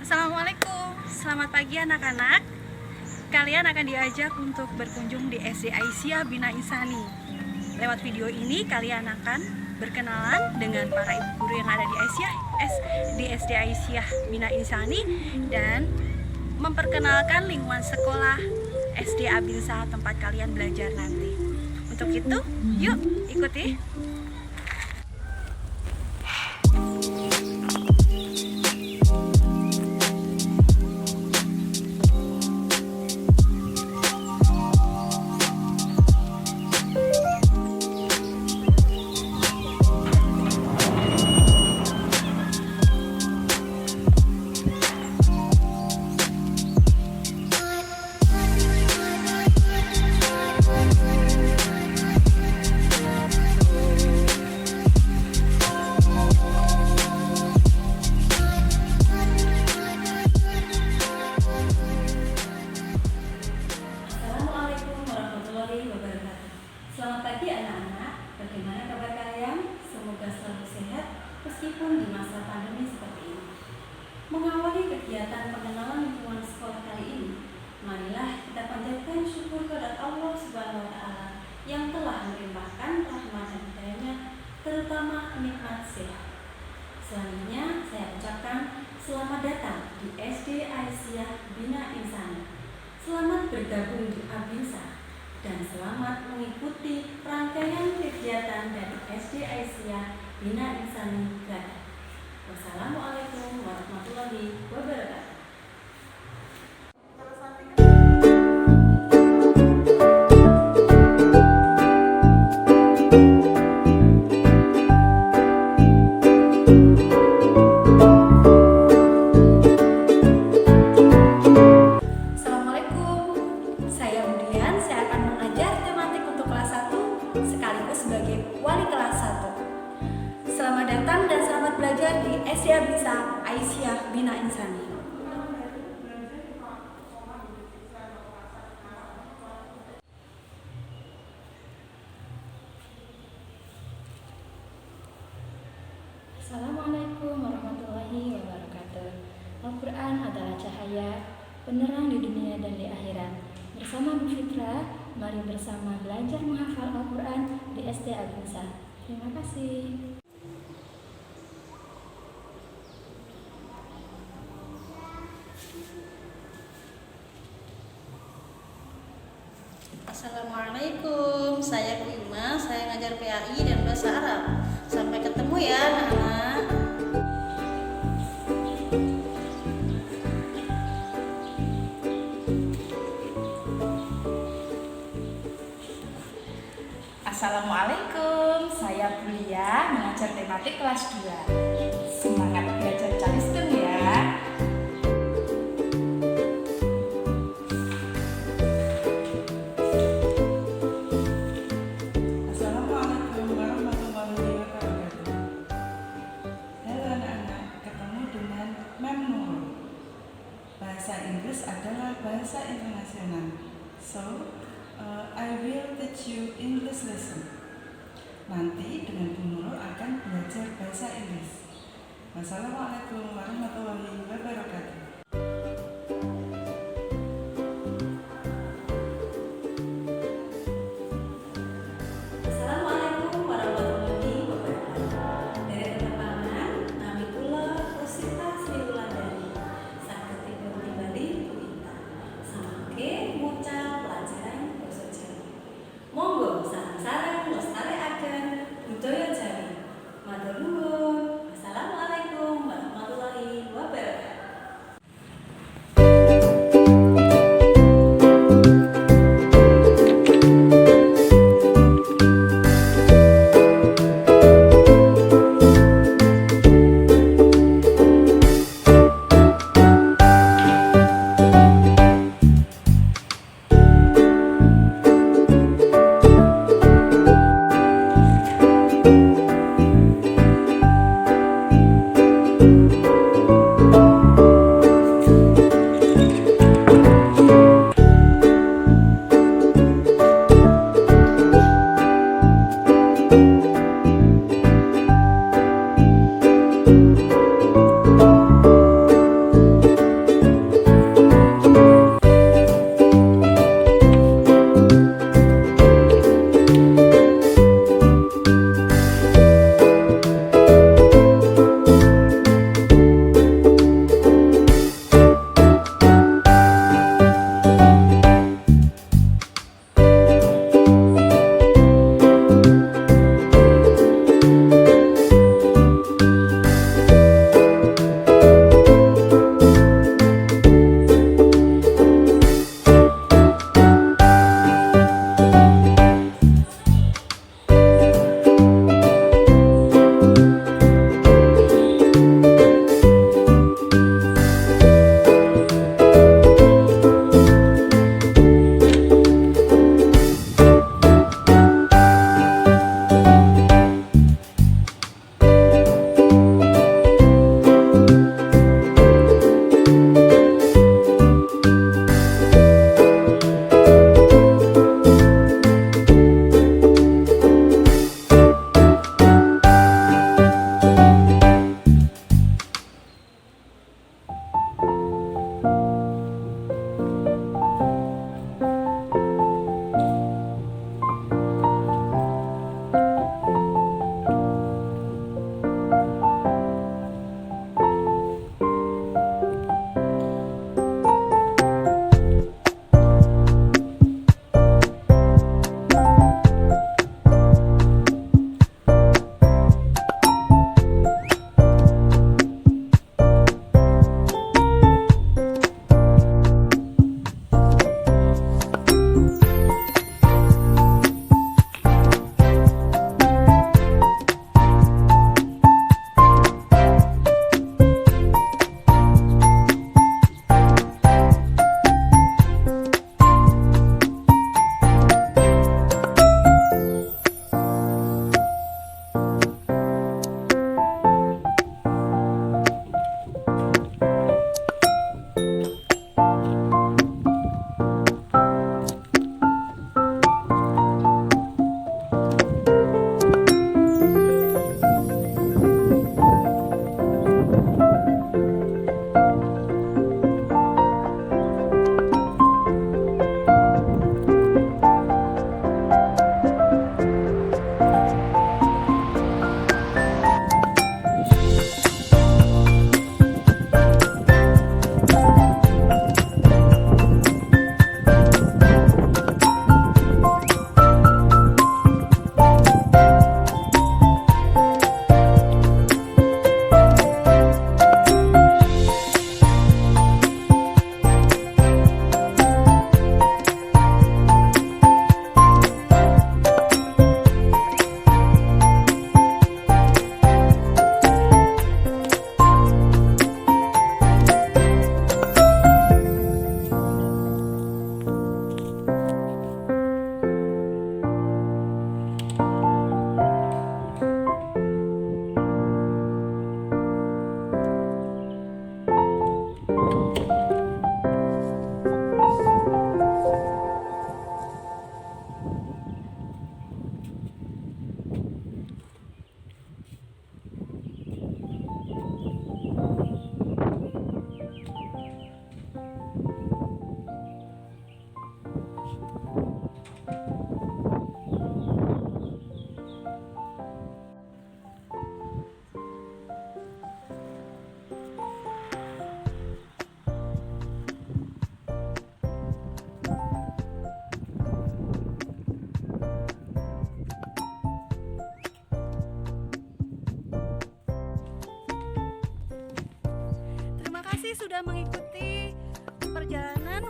Assalamualaikum, selamat pagi anak-anak. Kalian akan diajak untuk berkunjung di SD Aisyah Bina Insani. Lewat video ini kalian akan berkenalan dengan para ibu guru yang ada di SD Aisyah Bina Insani dan memperkenalkan lingkungan sekolah SD Abinsa tempat kalian belajar nanti. Untuk itu, yuk ikuti. Selamat pagi anak-anak, bagaimana kabar kalian? Semoga selalu sehat meskipun di masa pandemi seperti ini. Mengawali kegiatan pengenalan lingkungan sekolah kali ini, marilah kita panjatkan syukur kepada Allah Subhanahu wa Ta'ala yang telah melimpahkan rahmat dan hidayahnya, terutama nikmat sehat. Selanjutnya saya ucapkan selamat datang di SD Aisyah Bina Insani. Selamat bergabung di Abinsa dan selamat mengikuti rangkaian kegiatan dari SD Aisyah Bina Insani Gadah. Wassalamualaikum warahmatullahi wabarakatuh. Sekaligus sebagai wali kelas 1. Selamat datang dan selamat belajar di SD Abinsa Aisyah Bina Insani. Assalamualaikum warahmatullahi wabarakatuh. Al-Quran adalah cahaya, penerang di dunia dan di akhirat. Bersama Bu Fitra, mari bersama belajar menghafal Al-Quran di SD Abinsa. Terima kasih. Assalamualaikum, saya Bu Ima, saya ngajar PAI dan Bahasa Arab. Sampai ketemu ya anak-anak. Assalamualaikum, saya Bulia, mengajar tematik kelas 2. Semangat belajar Calistung ya. Assalamualaikum warahmatullahi wabarakatuh. Halo anak-anak, ketemu dengan Mem Nurul. Bahasa Inggris adalah bahasa internasional. I will teach you English lesson. Nanti dengan Bu Nurul akan belajar bahasa Inggris. Wassalamualaikum warahmatullahi wabarakatuh. Assalamualaikum warahmatullahi wabarakatuh. Dari penerbangan, nami kula Rosita Sri Wulandari. Saged dipun timbali Bu Intan. Samangke mucal pelajaran basa Jawa. Monggo sareng-sareng nglestarekaken budaya Jawi. Matur nuwun. Assalamualaikum warahmatullahi wabarakatuh. sudah mengikuti perjalanan